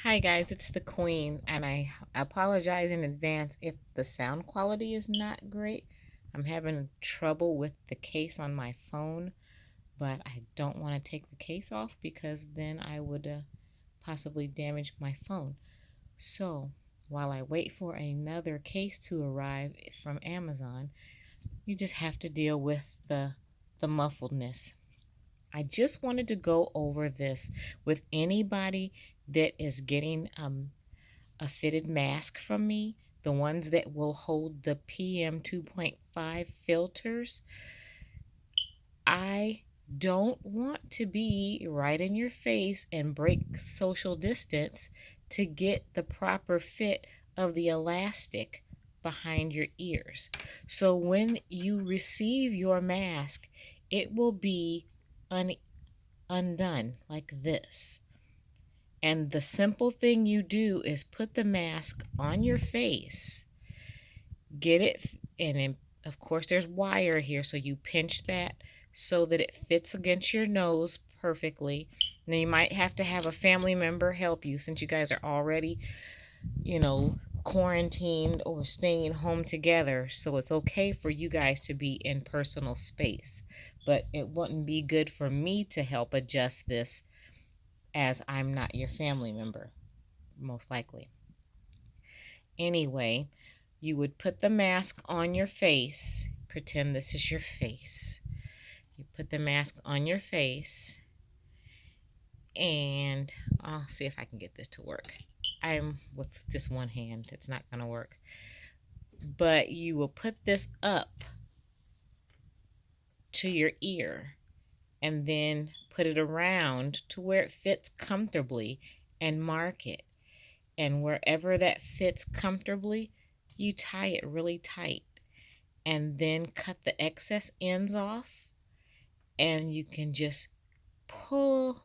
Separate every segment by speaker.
Speaker 1: Hi guys, it's the Queen, and I apologize in advance if the sound quality is not great. I'm having trouble with the case on my phone, but I don't want to take the case off because then I would possibly damage my phone. So, while I wait for another case to arrive from Amazon, you just have to deal with the muffledness. I just wanted to go over this with anybody that is getting a fitted mask from me, the ones that will hold the PM 2.5 filters. I don't want to be right in your face and break social distance to get the proper fit of the elastic behind your ears. So when you receive your mask, it will be undone like this. And the simple thing you do is put the mask on your face, get it, and then, of course, there's wire here, so you pinch that so that it fits against your nose perfectly. And then you might have to have a family member help you since you guys are already, you know, quarantined or staying home together. So it's okay for you guys to be in personal space. But it wouldn't be good for me to help adjust this as I'm not your family member, most likely. Anyway, you would put the mask on your face. Pretend this is your face. You put the mask on your face, and I'll see if I can get this to work. I'm with just one hand, it's not going to work. But you will put this up to your ear and then put it around to where it fits comfortably and mark it. And wherever that fits comfortably, you tie it really tight and then cut the excess ends off, and you can just pull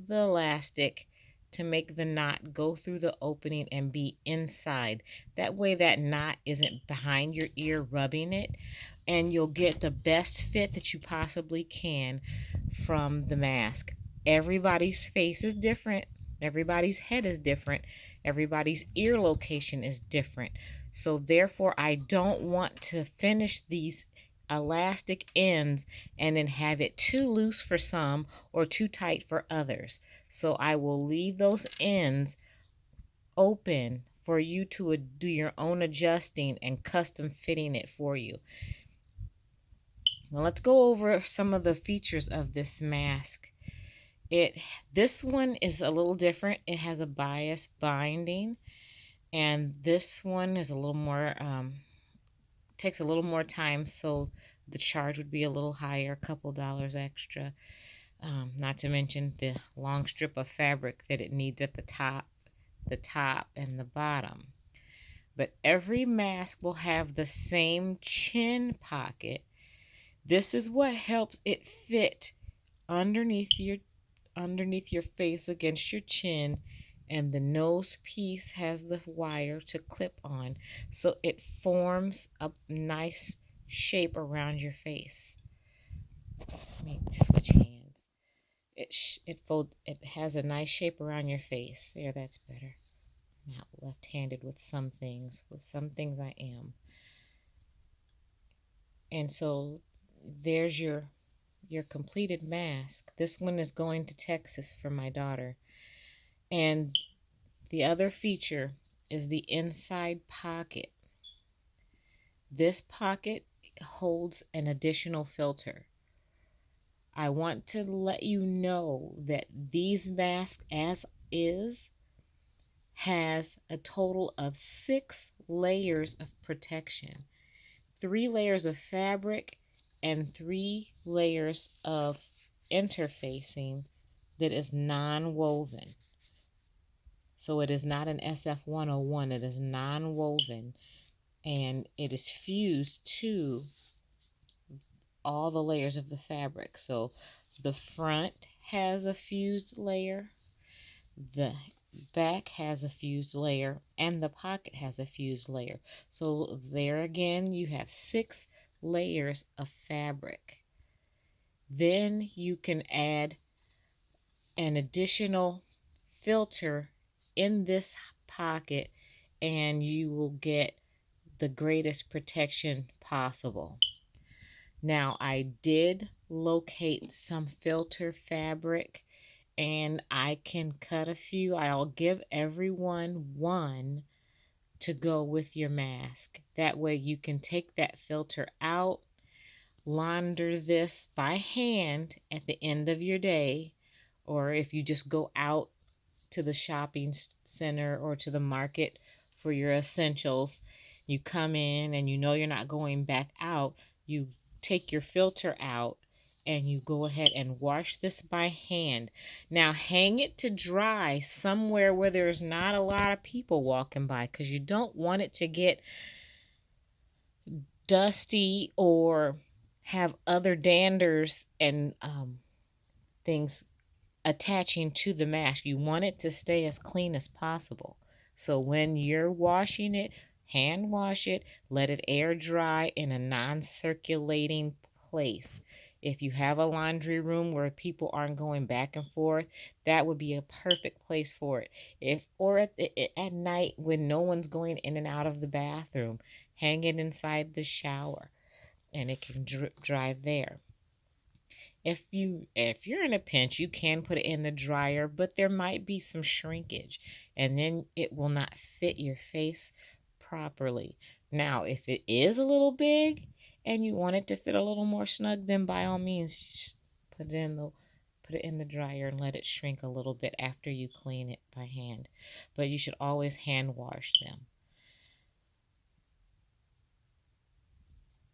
Speaker 1: the elastic to make the knot go through the opening and be inside. That way that knot isn't behind your ear rubbing it, and you'll get the best fit that you possibly can from the mask. Everybody's face is different. Everybody's head is different. Everybody's ear location is different. So therefore, I don't want to finish these elastic ends and then have it too loose for some or too tight for others. So I will leave those ends open for you to do your own adjusting and custom fitting it for you. Now let's go over some of the features of this mask. This one is a little different. It has a bias binding, and this one is a little more takes a little more time, so the charge would be a little higher, a couple dollars extra. Not to mention the long strip of fabric that it needs at the top and the bottom. But every mask will have the same chin pocket. This is what helps it fit underneath your face against your chin, and the nose piece has the wire to clip on, so it forms a nice shape around your face. Let me switch hands. It has a nice shape around your face. There, that's better. I'm not left-handed with some things. With some things I am. And so there's your completed mask. This one is going to Texas for my daughter. And the other feature is the inside pocket. This pocket holds an additional filter. I want to let you know that these masks, as is, has a total of 6 layers of protection, 3 layers of fabric, and 3 layers of interfacing that is non-woven. So it is not an SF101, it is non-woven, and it is fused to all the layers of the fabric. So the front has a fused layer, the back has a fused layer, and the pocket has a fused layer. So there again, you have 6 layers of fabric. Then you can add an additional filter in this pocket and you will get the greatest protection possible. Now, I did locate some filter fabric and I can cut a few. I'll give everyone one to go with your mask. That way you can take that filter out, launder this by hand at the end of your day, or if you just go out to the shopping center or to the market for your essentials, you come in and you know you're not going back out, you take your filter out and you go ahead and wash this by hand. Now hang it to dry somewhere where there's not a lot of people walking by, because you don't want it to get dusty or have other danders and things attaching to the mask. You want it to stay as clean as possible. So when you're washing it, hand wash it, let it air dry in a non-circulating place. If you have a laundry room where people aren't going back and forth, that would be a perfect place for it. At night when no one's going in and out of the bathroom, hang it inside the shower and it can drip dry there. If you're in a pinch, you can put it in the dryer, but there might be some shrinkage and then it will not fit your face properly. Now, if it is a little big and you want it to fit a little more snug, then by all means just put it in the dryer and let it shrink a little bit after you clean it by hand. But you should always hand wash them.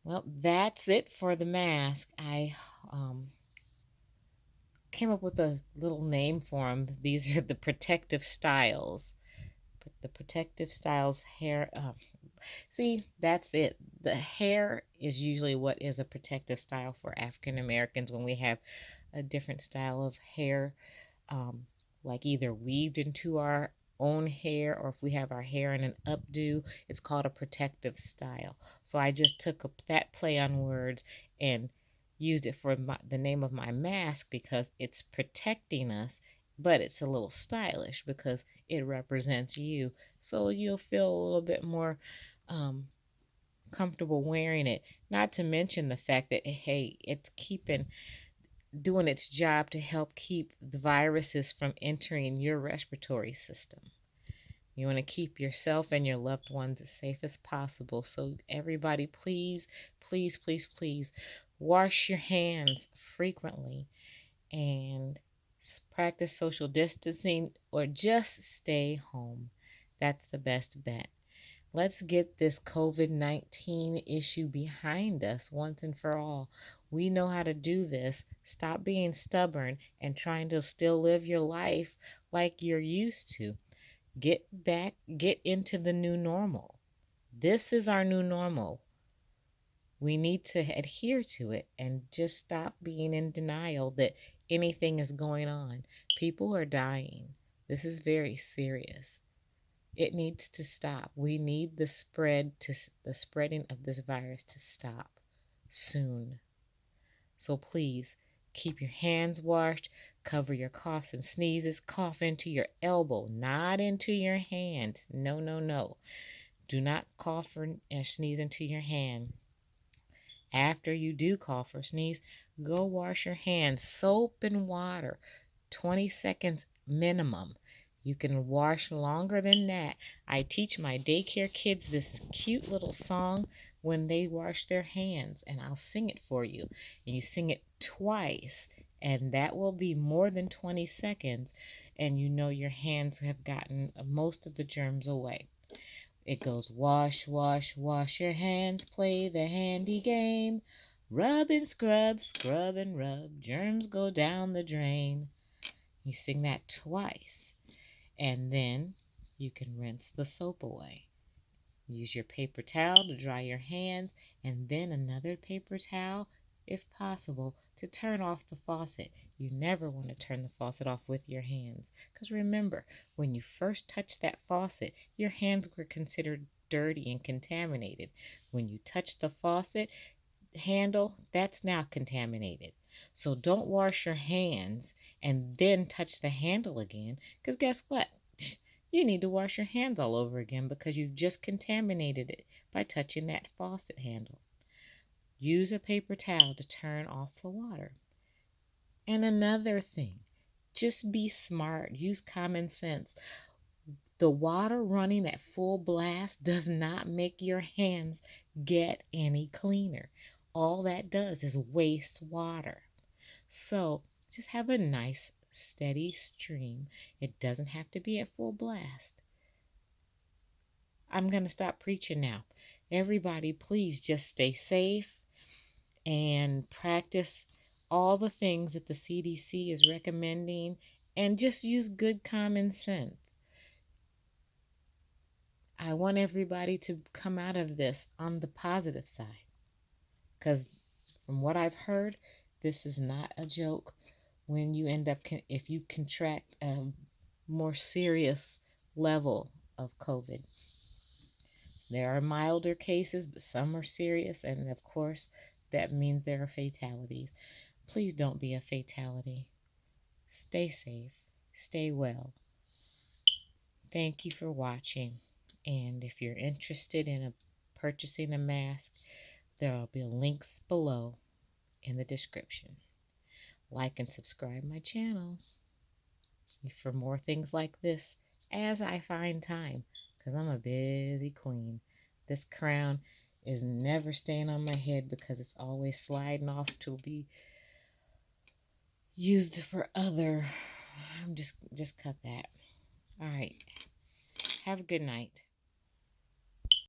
Speaker 1: Well, that's it for the mask. I came up with a little name for them. These are the protective styles. The protective styles hair. See, that's it. The hair is usually what is a protective style for African Americans when we have a different style of hair, like either weaved into our own hair or if we have our hair in an updo, it's called a protective style. So I just took that play on words and used it for the name of my mask because it's protecting us, but it's a little stylish because it represents you. So you'll feel a little bit more comfortable wearing it. Not to mention the fact that, hey, it's doing its job to help keep the viruses from entering your respiratory system. You want to keep yourself and your loved ones as safe as possible. So everybody, please, please, please, please wash your hands frequently and practice social distancing or just stay home. That's the best bet. Let's get this COVID-19 issue behind us once and for all. We know how to do this. Stop being stubborn and trying to still live your life like you're used to. Get into the new normal. This is our new normal. We need to adhere to it and just stop being in denial that anything is going on. People are dying. This is very serious. It needs to stop. We need the spreading of this virus to stop soon. So please keep your hands washed, cover your coughs and sneezes, cough into your elbow, not into your hand. No, no, no. Do not cough or sneeze into your hand. After you do cough or sneeze, go wash your hands. Soap and water, 20 seconds minimum. You can wash longer than that. I teach my daycare kids this cute little song when they wash their hands, and I'll sing it for you. And you sing it twice, and that will be more than 20 seconds, and you know your hands have gotten most of the germs away. It goes wash, wash, wash your hands, play the handy game. Rub and scrub, scrub and rub, germs go down the drain. You sing that twice. And then you can rinse the soap away. Use your paper towel to dry your hands and then another paper towel, if possible, to turn off the faucet. You never want to turn the faucet off with your hands. Because remember, when you first touched that faucet, your hands were considered dirty and contaminated. When you touch the faucet handle, that's now contaminated. So don't wash your hands and then touch the handle again, because guess what? you need to wash your hands all over again because you've just contaminated it by touching that faucet handle. Use a paper towel to turn off the water. And another thing, just be smart. Use common sense. The water running at full blast does not make your hands get any cleaner. All that does is waste water. So just have a nice, steady stream. It doesn't have to be at full blast. I'm going to stop preaching now. Everybody, please just stay safe and practice all the things that the CDC is recommending and just use good common sense. I want everybody to come out of this on the positive side because from what I've heard, this is not a joke. When you end up, if you contract a more serious level of COVID, there are milder cases, but some are serious, and of course, that means there are fatalities. Please don't be a fatality. Stay safe. Stay well. Thank you for watching. And if you're interested in purchasing a mask, there will be links below in the description. Like and subscribe my channel for more things like this as I find time, because I'm a busy queen. This crown is never staying on my head because it's always sliding off to be used for other. I'm just cut that. All right. Have a good night.